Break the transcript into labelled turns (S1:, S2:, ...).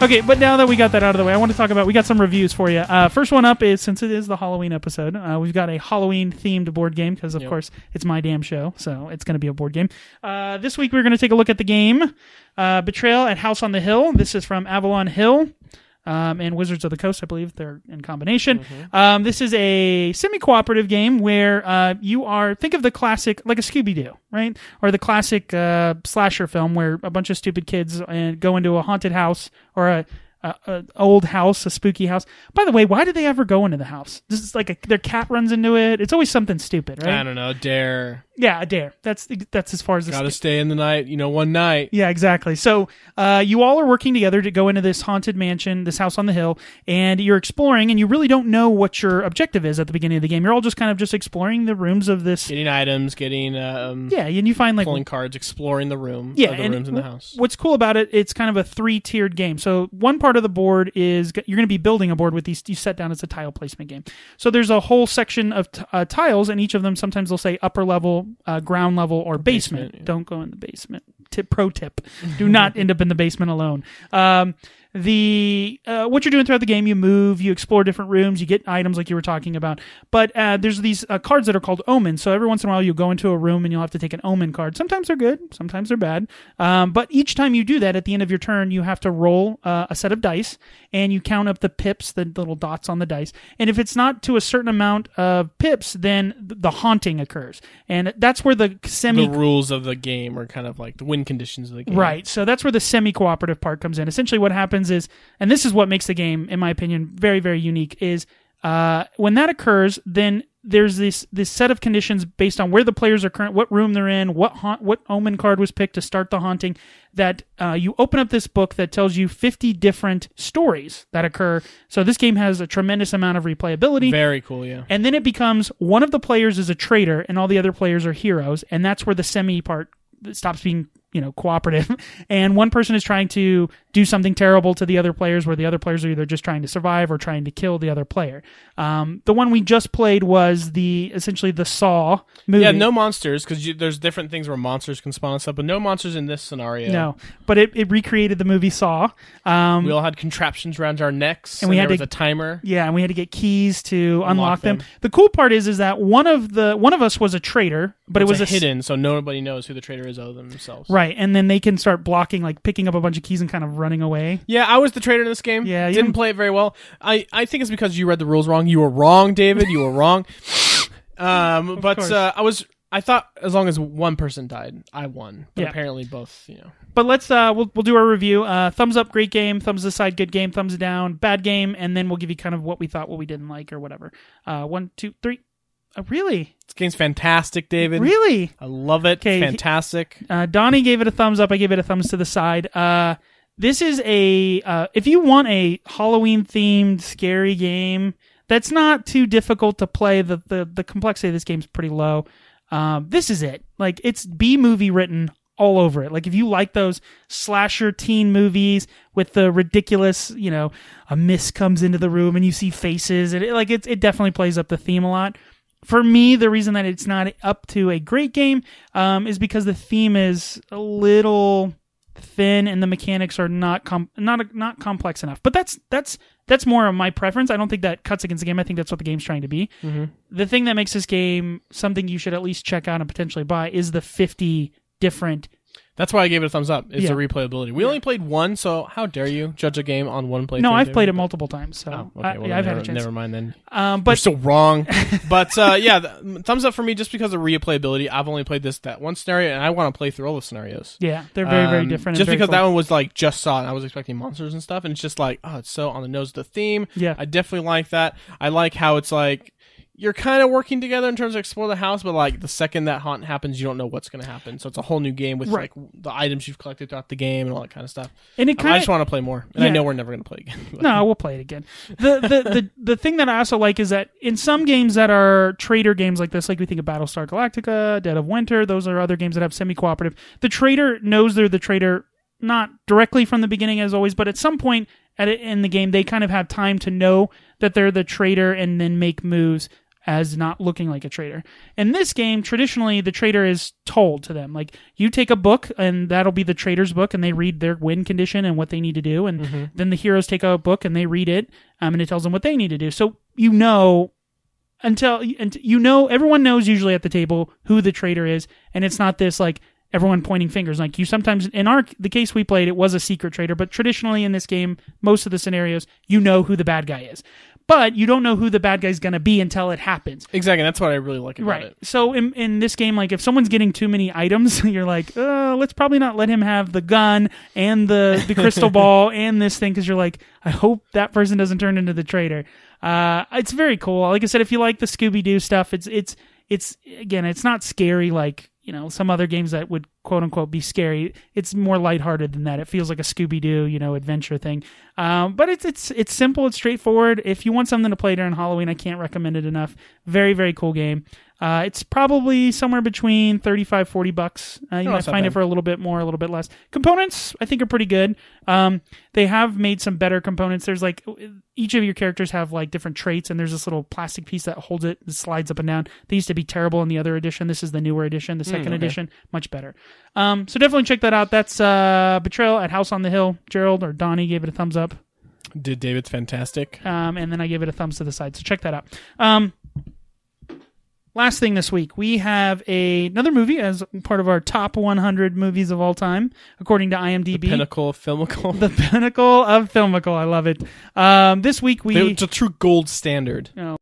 S1: Okay, but now that we got that out of the way, I want to talk about, we got some reviews for you. First one up is, since it is the Halloween episode, we've got a Halloween-themed board game, because, of course, it's my damn show, so it's going to be a board game. This week, we're going to take a look at the game Betrayal at House on the Hill. This is from Avalon Hill and Wizards of the Coast, I believe they're in combination. This is a semi-cooperative game where you are, think of the classic, like a Scooby-Doo, right? Or the classic slasher film where a bunch of stupid kids go into a haunted house or a old house, a spooky house. By the way, why do they ever go into the house? This is like their cat runs into it. It's always something stupid, right?
S2: I don't know, dare.
S1: Yeah, a dare. That's as far as
S2: Gotta stay in the night, one night.
S1: Yeah, exactly. So you all are working together to go into this haunted mansion, this house on the hill, and you're exploring, and you really don't know what your objective is at the beginning of the game. You're all just kind of just exploring the rooms of this.
S2: Getting items, getting
S1: and you find
S2: pulling cards, exploring the room.
S1: Yeah,
S2: the rooms in the house.
S1: What's cool about it? It's kind of a 3-tiered game. So one part of the board is you're going to be building a board with these. You set down, it's a tile placement game. So there's a whole section of tiles, and each of them sometimes they'll say upper level, ground level, or basement.
S2: Yeah.
S1: Don't go in the basement. Pro tip: do not end up in the basement alone. What you're doing throughout the game, you move, you explore different rooms, you get items like you were talking about. But there's these cards that are called omens. So every once in a while, you'll go into a room and you'll have to take an omen card. Sometimes they're good, sometimes they're bad. But each time you do that, at the end of your turn, you have to roll a set of dice, and you count up the pips, the little dots on the dice. And if it's not to a certain amount of pips, then the haunting occurs. And that's where the
S2: rules of the game are kind of like the win conditions of the game.
S1: Right. So that's where the semi-cooperative part comes in. Essentially what happens is, and this is what makes the game, in my opinion, very, very unique, is when that occurs, then there's this set of conditions based on where the players are current, what room they're in, what omen card was picked to start the haunting, that you open up this book that tells you 50 different stories that occur. So this game has a tremendous amount of replayability.
S2: Very cool, yeah.
S1: And then it becomes one of the players is a traitor and all the other players are heroes, and that's where the semi part stops being cooperative, and one person is trying to do something terrible to the other players, where the other players are either just trying to survive or trying to kill the other player. The one we just played was essentially the Saw movie.
S2: Yeah, no monsters, because there's different things where monsters can spawn and stuff, but no monsters in this scenario.
S1: No, but it recreated the movie Saw. We
S2: all had contraptions around our necks, and there was a timer.
S1: Yeah, and we had to get keys to unlock them. The cool part is that one of us was a traitor, but it was
S2: hidden, so nobody knows who the traitor is other than themselves.
S1: Right, and then they can start blocking, like picking up a bunch of keys and kind of running away.
S2: Yeah, I was the traitor in this game.
S1: Yeah,
S2: didn't play it very well. I think it's because you read the rules wrong. You were wrong, David. You were wrong. I thought as long as one person died, I won. But apparently both,
S1: But let's we'll do our review. Thumbs up, great game. Thumbs aside, good game. Thumbs down, bad game. And then we'll give you kind of what we thought, what we didn't like, or whatever. 1, 2, 3. Really?
S2: This game's fantastic, David.
S1: Really?
S2: I love it. Okay. Fantastic.
S1: Donnie gave it a thumbs up. I gave it a thumbs to the side. This is if you want a Halloween-themed scary game that's not too difficult to play, the complexity of this game is pretty low. This is it. Like, it's B-movie written all over it. Like, if you like those slasher teen movies with the ridiculous, a mist comes into the room and you see faces, and it definitely plays up the theme a lot. For me, the reason that it's not up to a great game is because the theme is a little thin and the mechanics are not complex enough. But that's more of my preference. I don't think that cuts against the game. I think that's what the game's trying to be. Mm-hmm. The thing that makes this game something you should at least check out and potentially buy is the 50 different.
S2: That's why I gave it a thumbs up. It's the replayability. We only played one, so how dare you judge a game on one playthrough?
S1: No, I've played it multiple times, so I've had a chance.
S2: Never mind then.
S1: But
S2: you're still wrong. But thumbs up for me just because of replayability. I've only played that one scenario, and I want to play through all the scenarios.
S1: Yeah, they're very, very different.
S2: Just because that one was like just saw, and I was expecting monsters and stuff, and it's just like, it's so on the nose of the theme.
S1: Yeah,
S2: I definitely like that. I like how it's like, you're kind of working together in terms of explore the house, but like the second that haunt happens, you don't know what's going to happen. So it's a whole new game with like the items you've collected throughout the game and all that kind of stuff. And I just want to play more, and I know we're never going to play again.
S1: No, we'll play it again. The thing that I also like is that in some games that are traitor games like this, like we think of Battlestar Galactica, Dead of Winter, those are other games that have semi-cooperative. The traitor knows they're the traitor, not directly from the beginning as always, but at some point in the game, they kind of have time to know that they're the traitor and then make moves as not looking like a traitor. In this game, traditionally, the traitor is told to them. Like, you take a book, and that'll be the traitor's book, and they read their win condition and what they need to do, and then the heroes take a book, and they read it, and it tells them what they need to do. So everyone knows usually at the table who the traitor is, and it's not this, like, everyone pointing fingers. Like, you sometimes, in the case we played, it was a secret traitor, but traditionally in this game, most of the scenarios, you know who the bad guy is. But you don't know who the bad guy's going to be until it happens.
S2: Exactly, that's what I really like about it.
S1: So in this game, like, if someone's getting too many items, you're like, let's probably not let him have the gun and the crystal ball and this thing, because you're like, I hope that person doesn't turn into the traitor. It's very cool. Like I said, if you like the Scooby-Doo stuff, it's again, it's not scary like, some other games that would quote unquote be scary. It's more lighthearted than that. It feels like a Scooby-Doo, adventure thing. But it's simple. It's straightforward. If you want something to play during Halloween, I can't recommend it enough. Very, very cool game. It's probably somewhere between $35-$40. You might find it for a little bit more, a little bit less. Components, I think, are pretty good. They have made some better components. There's like, each of your characters have like different traits, and there's this little plastic piece that holds it, that slides up and down. They used to be terrible in the other edition. This is the newer edition, the second edition, much better. So definitely check that out. That's Betrayal at House on the Hill. Gerald or Donnie gave it a thumbs up.
S2: Did David's fantastic.
S1: And then I gave it a thumbs to the side. So check that out. Last thing this week, we have another movie as part of our top 100 movies of all time, according to IMDb.
S2: The pinnacle of filmical.
S1: The pinnacle of filmical. I love it. This week
S2: it's a true gold standard.
S1: Oh